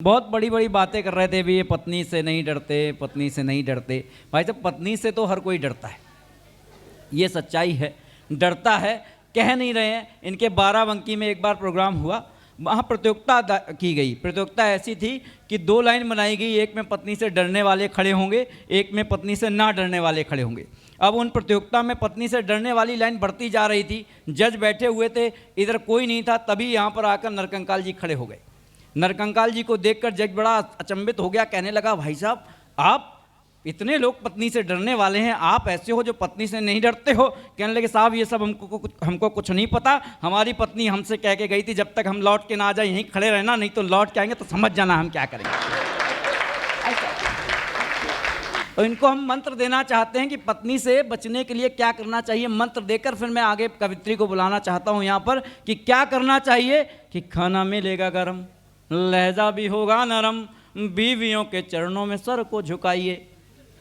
बहुत बड़ी बड़ी बातें कर रहे थे भी, ये पत्नी से नहीं डरते, पत्नी से नहीं डरते। भाई साहब, पत्नी से तो हर कोई डरता है, ये सच्चाई है, डरता है, कह नहीं रहे हैं। इनके बाराबंकी में एक बार प्रोग्राम हुआ, वहाँ प्रतियोगिता की गई। प्रतियोगिता ऐसी थी कि 2 लाइन बनाई गई, एक में पत्नी से डरने वाले खड़े होंगे, एक में पत्नी से ना डरने वाले खड़े होंगे। अब उन प्रतियोगिता में पत्नी से डरने वाली लाइन बढ़ती जा रही थी, जज बैठे हुए थे, इधर कोई नहीं था, तभी यहाँ पर आकर नरकंकाल जी खड़े हो गए। नरकंकाल जी को देखकर जज बड़ा अचंभित हो गया, कहने लगा भाई साहब, आप इतने लोग पत्नी से डरने वाले हैं, आप ऐसे हो जो पत्नी से नहीं डरते हो। कहने लगे साहब, ये सब हमको कुछ नहीं पता, हमारी पत्नी हमसे कह के गई थी जब तक हम लौट के ना आ जाए यहीं खड़े रहना, नहीं तो लौट के आएंगे तो समझ जाना हम क्या करेंगे। तो इनको हम मंत्र देना चाहते हैं कि पत्नी से बचने के लिए क्या करना चाहिए। मंत्र देकर फिर मैं आगे कवित्री को बुलाना चाहता हूँ यहाँ पर कि क्या करना चाहिए कि खाना मिलेगा गरम, लहजा भी होगा नरम, बीवियों के चरणों में सर को झुकाइए,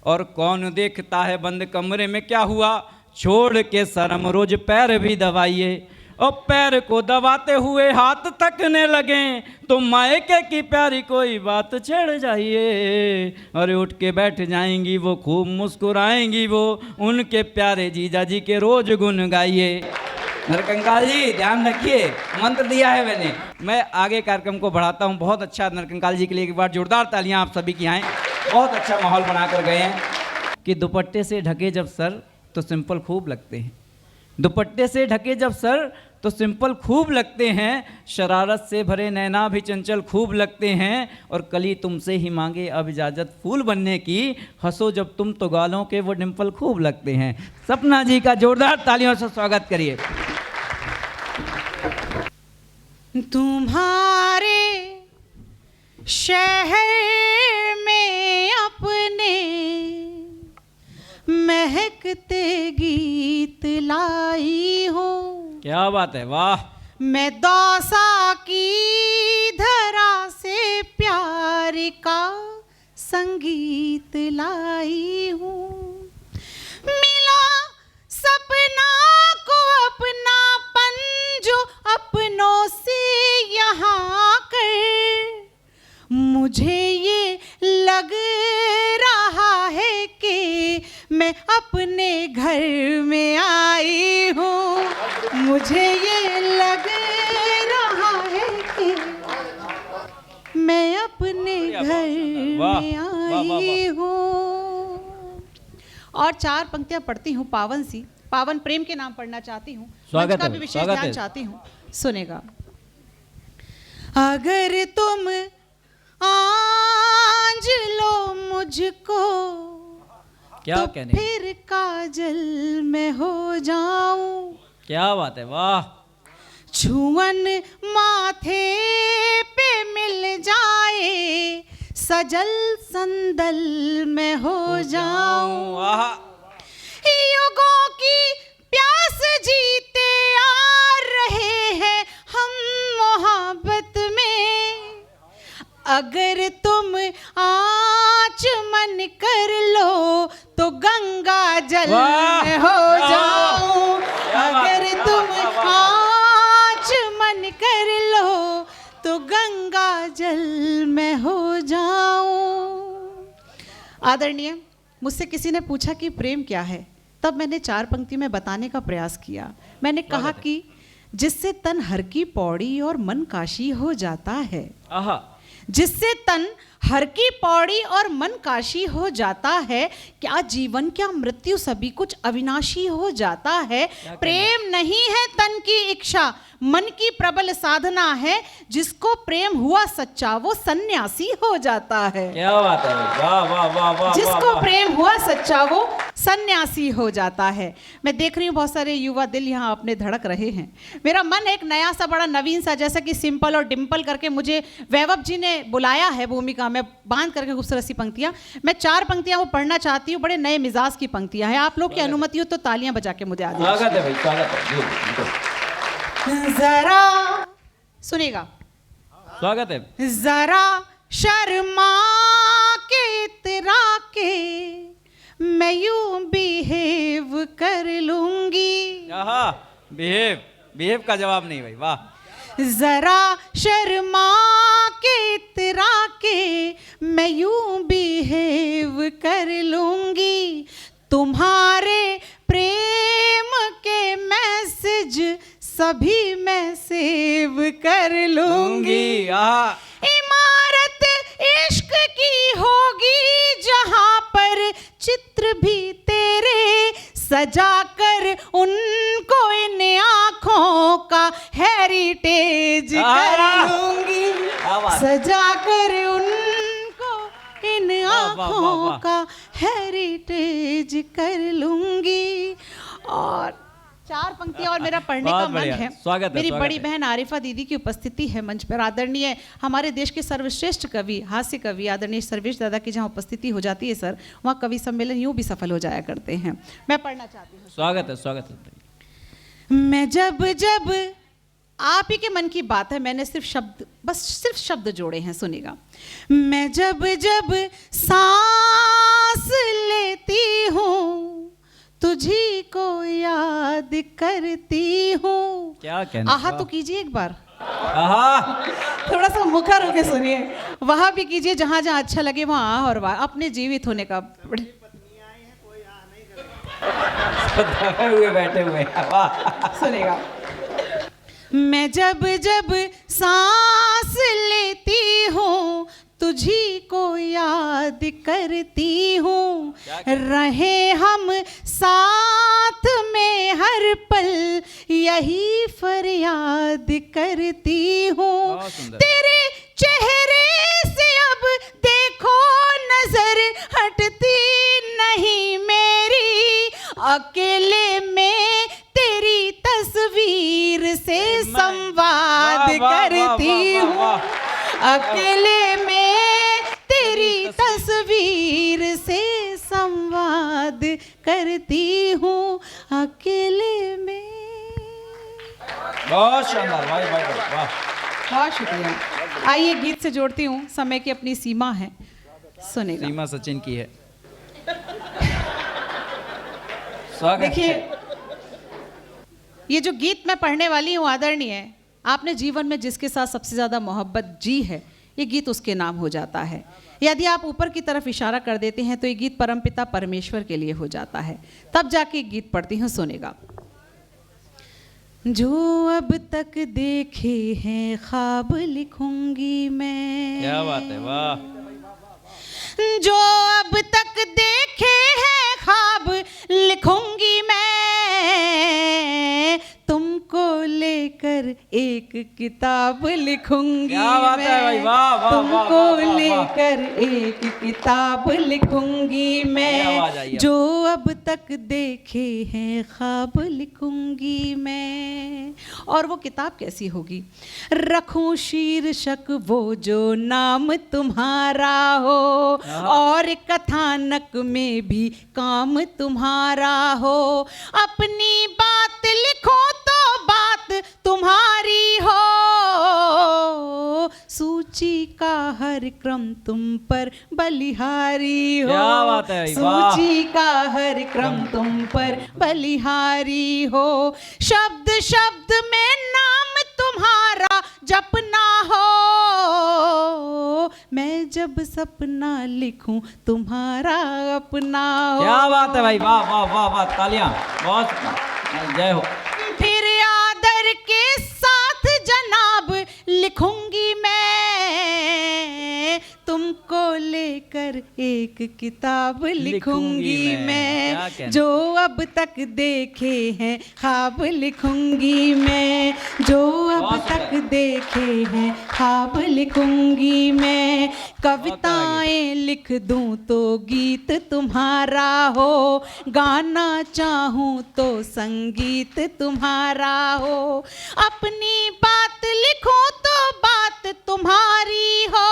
और कौन देखता है बंद कमरे में क्या हुआ, छोड़ के शर्म रोज पैर भी दबाइए, और पैर को दबाते हुए हाथ थकने लगे तो मायके की प्यारी कोई बात छेड़ जाइए, और उठ के बैठ जाएंगी वो, खूब मुस्कुराएंगी वो, उनके प्यारे जीजा जी के रोज गुन गाइए। नरकंकाल जी ध्यान रखिए, मंत्र दिया है मैंने। मैं आगे कार्यक्रम को बढ़ाता हूँ। बहुत अच्छा, नरकंकाल जी के लिए एक बार जोरदार तालियां आप सभी की आएँ। बहुत अच्छा माहौल बना कर गए हैं कि दुपट्टे से ढके जब सर तो सिंपल खूब लगते हैं, दुपट्टे से ढके जब सर तो सिंपल खूब लगते हैं, शरारत से भरे नैना भी चंचल खूब लगते हैं, और कली तुमसे ही मांगे अब इजाज़त फूल बनने की, हंसो जब तुम तो गालों के वो डिंपल खूब लगते हैं। सपना जी का जोरदार तालियों से स्वागत करिए। तुम्हारे शहर में अपने महकते गीत लाई हूँ। क्या बात है, वाह। मैं दौसा की धरा से प्यार का संगीत लाई हूँ। मिला सपना को अपनापन जो अपनों से यहाँ कर, मुझे ये लग रहा है कि मैं अपने घर में आई हूँ, मुझे ये लग रहा है कि मैं अपने घर में आई हूँ। और 4 पंक्तियाँ पढ़ती हूँ पावन सी, पावन प्रेम के नाम पढ़ना चाहती हूँ, मंच का भी विशेष ध्यान चाहती हूँ, सुनेगा। अगर तुम आंज लो मुझको क्या तो कहने, फिर काजल में हो जाऊं। क्या बात है, वाह। छुअन माथे पे मिल जाए, सजल संदल में हो जाऊं। वाह। युगों की प्यास जीते आ रहे हैं हम मोहब्बत में, अगर तुम आचमन कर लो तो गंगा जल में हो जाऊं, अगर तुम आचमन कर लो तो गंगा जल में हो जाऊं। आदरणीय, मुझसे किसी ने पूछा कि प्रेम क्या है, तब मैंने 4 पंक्ति में बताने का प्रयास किया। मैंने कहा कि जिससे तन हर की पौड़ी और मन काशी हो जाता है, जिससे तन हर की पौड़ी और मन काशी हो जाता है, क्या जीवन क्या मृत्यु सभी कुछ अविनाशी हो जाता है। प्रेम नहीं है तन की इच्छा, मन की प्रबल साधना है, जिसको प्रेम हुआ सच्चा वो सन्यासी हो जाता है। क्या बात है, वाह वाह वाह वाह। जिसको प्रेम हुआ सच्चा वो सन्यासी हो जाता है। मैं देख रही हूँ बहुत सारे युवा दिल यहाँ अपने धड़क रहे हैं। मेरा मन एक नया सा बड़ा नवीन सा, जैसा कि सिंपल और डिम्पल करके मुझे वैभव जी ने बुलाया है भूमिका में, बांध करके खूबसूरत सी पंक्तियाँ। मैं 4 पंक्तियाँ वो पढ़ना चाहती हूँ, बड़े नए मिजाज की पंक्तियाँ हैं। आप लोग की अनुमति हो तो तालियां बजा के मुझे आ जाए। स्वागत है भाई, स्वागत है। जरा सुनेगा, स्वागत है। जरा शर्मा के इतरा के मैं यूं बिहेव कर लूंगी। बिहेव का जवाब नहीं भाई, वाह। जरा शर्मा के इतरा के मैं यूं बिहेव कर लूंगी, तुम्हारे प्रेम के मैसेज सभी मैं सेव कर लूंगी। इमारत इश्क की होगी जहां पर चित्र भी तेरे सजा कर उनको इन आँखों का हेरिटेज कर लूंगी, सजा कर उनको इन आँखों का हेरिटेज कर लूंगी। और 4 पंक्तियां और मेरा पढ़ने का मन है। स्वागत मेरी है, बड़ी बहन आरिफा दीदी की उपस्थिति है मंच पर। आदरणीय हमारे देश के सर्वश्रेष्ठ कवि, हास्य कवि आदरणीय सर्वेश दादा की जहाँ उपस्थिति हो जाती है सर, वहाँ कवि सम्मेलन यूं भी सफल हो जाया करते हैं। मैं पढ़ना चाहती हूँ। स्वागत है, स्वागत है। मैं जब जब, आप ही के मन की बात है, मैंने सिर्फ शब्द जोड़े हैं, सुनेगा। मैं जब जब सांस लेती हूँ तुझी को याद करती हूँ। क्या कहना, आहा तो कीजिए एक बार, आहा, थोड़ा सा मुखर होके सुनिए। वहाँ भी कीजिए जहाँ जहाँ अच्छा लगे वहाँ आह और वाह, अपने जीवित होने का। हुए बैठे हुए, सुनेगा। मैं जब जब सांस लेती हूँ तुझी को याद करती हूँ, रहे हम साथ में हर पल यही फरियाद करती हूँ। तेरे चेहरे से अब देखो नजर हटती नहीं मेरी, अकेले में तेरी तस्वीर से संवाद करती हूँ, अकेले में तेरी तस्वीर से संवाद करती हूँ, अकेले में। बहुत शानदार, भाई भाई वाह, बहुत शुक्रिया। आइए गीत से जोड़ती हूँ, समय की अपनी सीमा है, सुनेगा। सीमा सचिन की है। स्वागत। देखिए ये जो गीत मैं पढ़ने वाली हूँ आदरणीय, आपने जीवन में जिसके साथ सबसे ज्यादा मोहब्बत जी है, ये गीत उसके नाम हो जाता है। यदि आप ऊपर की तरफ इशारा कर देते हैं तो ये गीत परमपिता परमेश्वर के लिए हो जाता है। तब जाके गीत पढ़ती हूँ, सुनेगा। जो अब तक देखे हैं ख्वाब लिखूंगी मैं। क्या बात है, वाह। जो अब तक देखे हैं ख्वाब लिखूंगी मैं, तुमको लेकर एक किताब लिखूंगी। क्या बात है भाई, वाह वाह, तुमको लेकर एक किताब लिखूंगी मैं, जो अब तक देखे हैं ख्वाब लिखूंगी मैं। और वो किताब कैसी होगी? रखूं शीर्षक वो जो नाम तुम्हारा हो, और कथानक में भी काम तुम्हारा हो। अपनी बात लिखो तो बात तुम्हारी हो, सूची का हर क्रम तुम पर बलिहारी हो। क्या बात है, सूची का हर क्रम तुम पर बलिहारी हो। शब्द शब्द में नाम तुम्हारा जपना हो, मैं जब सपना लिखूं तुम्हारा अपना हो। क्या बात है भाई, वाह वाह वाह वाह, तालियां, बहुत जय हो। फिर आदर के साथ जनाब लिखूंगी मैं, तुमको लेकर एक किताब लिखूंगी मैं, जो अब तक देखे हैं ख्वाब लिखूंगी मैं, जो अब तक देखे हैं ख्वाब लिखूंगी मैं। कविताएं लिख दूं तो गीत तुम्हारा हो, गाना चाहूं तो संगीत तुम्हारा हो। अपनी बात लिखो तो बात तुम्हारी हो,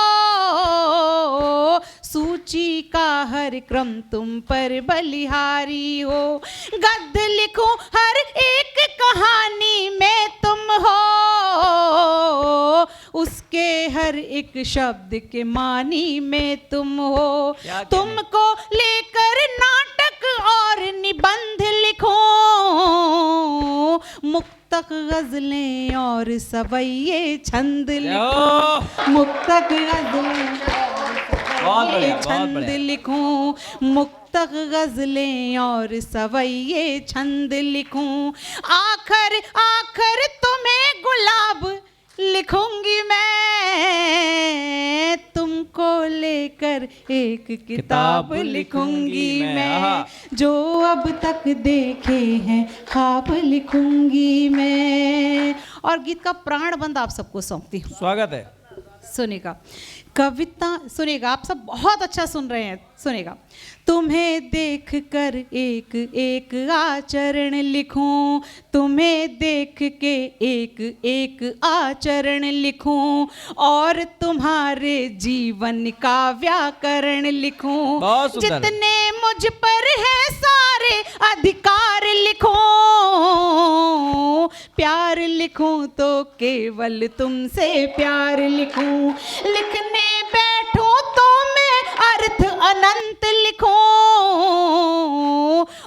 सूची का हर क्रम तुम पर बलिहारी हो। गद्य लिखो हर एक कहानी में तुम हो, उसके हर एक शब्द के मानी में तुम हो। तुमको लेकर नाटक और निबंध लिखो, मुक्त मुक्तक गजलें और सवैये छंद जय लिखूं, हो। मुक्तक गजलें बहुत बढ़िया, बहुत छंद बढ़िया। लिखूं, मुक्तक गजलें और सवैये छंद लिखूं, आखर आखर तुम्हें गुलाब लिखूंगी मैं, तुमको लेकर एक किताब लिखूंगी मैं, आहा। जो अब तक देखे हैं ख्वाब लिखूंगी मैं। और गीत का प्राण बंद आप सबको सौंपती हूँ, स्वागत है। सुनेगा। कविता सुनेगा, आप सब बहुत अच्छा सुन रहे हैं, सुनेगा। तुम्हें देख कर एक एक आचरण लिखूं, तुम्हें देख के एक एक आचरण लिखूं, और तुम्हारे जीवन का व्याकरण लिखूं, बहुत सुंदर। जितने मुझ पर है सारे अधिकार लिखूं, प्यार लिखूं तो केवल तुमसे प्यार लिखूं, लिखने बैठूं तो मैं अर्थ अनंत लिखूं,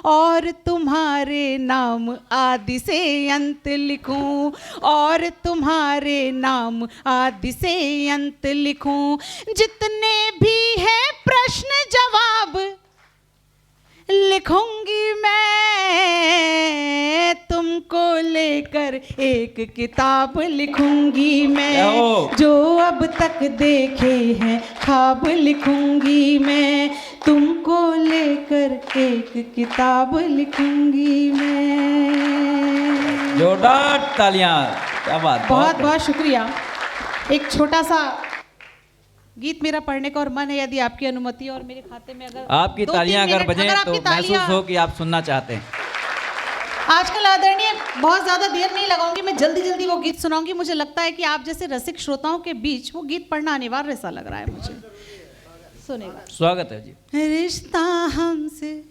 और तुम्हारे नाम आदि से अंत लिखूं, और तुम्हारे नाम आदि से अंत लिखूं, जितने भी है प्रश्न जवाब लिखूंगी मैं, तुमको लेकर एक किताब लिखूंगी मैं, जो अब तक देखे हैं ख्वाब लिखूंगी मैं, तुमको लेकर एक किताब लिखूंगी मैं। जोरदार तालियां, क्या बात। बहुत बहुत शुक्रिया। एक छोटा सा गीत मेरा पढ़ने का और मन है, यदि आपकी अनुमति और मेरे खाते में अगर आपकी तालियां अगर बजें तो आपकी महसूस हो कि आप सुनना चाहते हैं। आजकल आदरणीय बहुत ज़्यादा देर नहीं लगाऊंगी, मैं जल्दी जल्दी वो गीत सुनाऊंगी। मुझे लगता है कि आप जैसे रसिक श्रोताओं के बीच वो गीत पढ़ना अनिवार्य सा लग रहा है मुझे। सुनेगा। स्वागत है जी। रिश्ता हमसे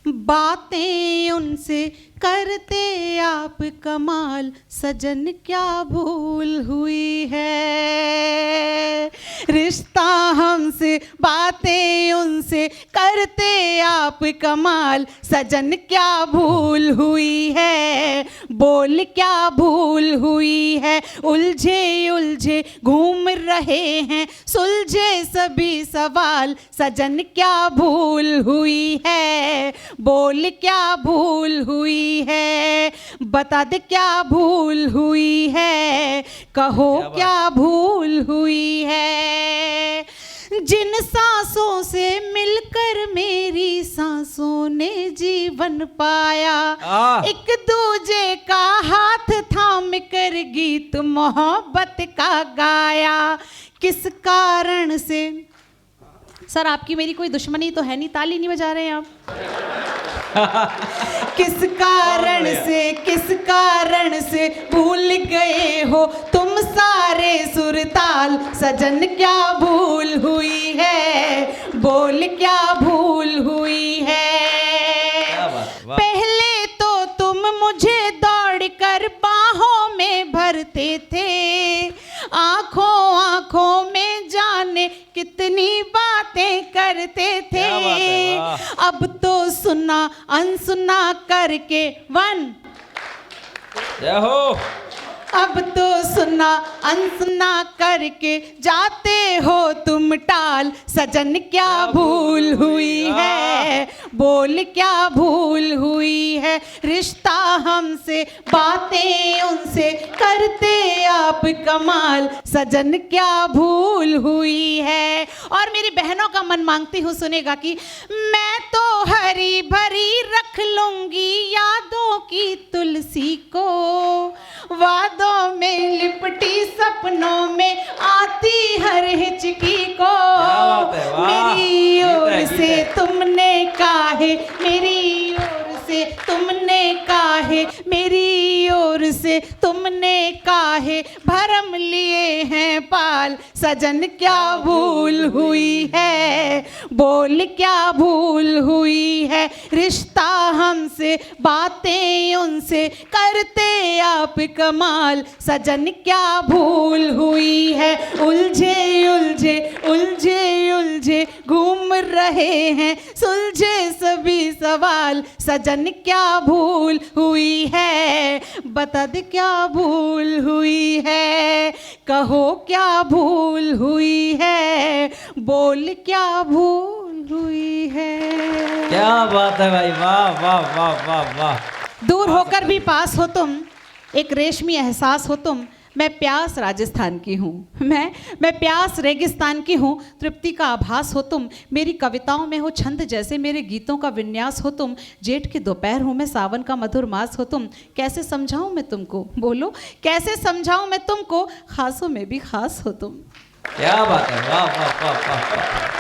बातें उनसे करते आप कमाल, सजन क्या भूल हुई है, रिश्ता हमसे बातें उनसे करते आप कमाल, सजन क्या भूल हुई है, बोल क्या भूल हुई है, उलझे उलझे घूम रहे हैं सुलझे सभी सवाल, सजन क्या भूल हुई है, बोल क्या भूल हुई है, बता दे क्या भूल हुई है, कहो क्या भूल हुई है, जिन सांसों से मिलकर मेरी सांसों ने जीवन पाया, एक दूजे का हाथ थाम कर गीत मोहब्बत का गाया, किस कारण से। सर आपकी मेरी कोई दुश्मनी तो है नहीं, ताली नहीं बजा रहे हैं आप। किस कारण से भूल गए हो तुम सारे सुरताल, सजन क्या भूल हुई है, बोल क्या भूल हुई है, पहले तो तुम मुझे दौड़ कर बाहों में भरते थे, आंखों आंखों में जाने कितनी बातें करते थे, अब तो सुना अनसुना करके वन, जय हो। अब तो सुना अनसुना करके जाते हो तुम टाल, सजन क्या भूल हुई है, बोल क्या भूल हुई है, रिश्ता हमसे बातें उनसे करते आप कमाल, सजन क्या भूल हुई है। और मेरी बहनों का मन मांगती हूँ, सुनेगा कि मैं तो हरी भरी रख लूंगी यादों की तुलसी को, वादों में लिपटी सपनों में आती हर हिचकी को, मेरी ओर से तुमने काहे, मेरी ओर से तुमने काहे, मेरी ओर से तुमने काहे भरम लिए हैं पाल, सजन क्या भूल हुई है, बोल क्या भूल हुई है, रिश्ता हमसे बातें उनसे करते आप कमाल, सजन क्या भूल हुई है, उलझे उलझे उलझे उलझे घूम रहे हैं, सुलझे सभी सवाल, सजन क्या भूल हुई है, बता दे क्या भूल हुई है, कहो क्या भूल हुई है, बोल क्या भूल हुई है। क्या बात है भाई, वाह वाह वाह वाह वाह। दूर होकर भी पास हो तुम, एक रेशमी एहसास हो तुम, मैं प्यास राजस्थान की हूँ, मैं प्यास रेगिस्तान की हूँ, तृप्ति का आभास हो तुम, मेरी कविताओं में हो छंद जैसे मेरे गीतों का विन्यास हो तुम, जेठ की दोपहर हूँ मैं, सावन का मधुर मास हो तुम, कैसे समझाऊँ मैं तुमको, बोलो कैसे समझाऊँ मैं तुमको, खासों में भी खास हो तुम। क्या बात है, वाह वाह वाह वाह वाह।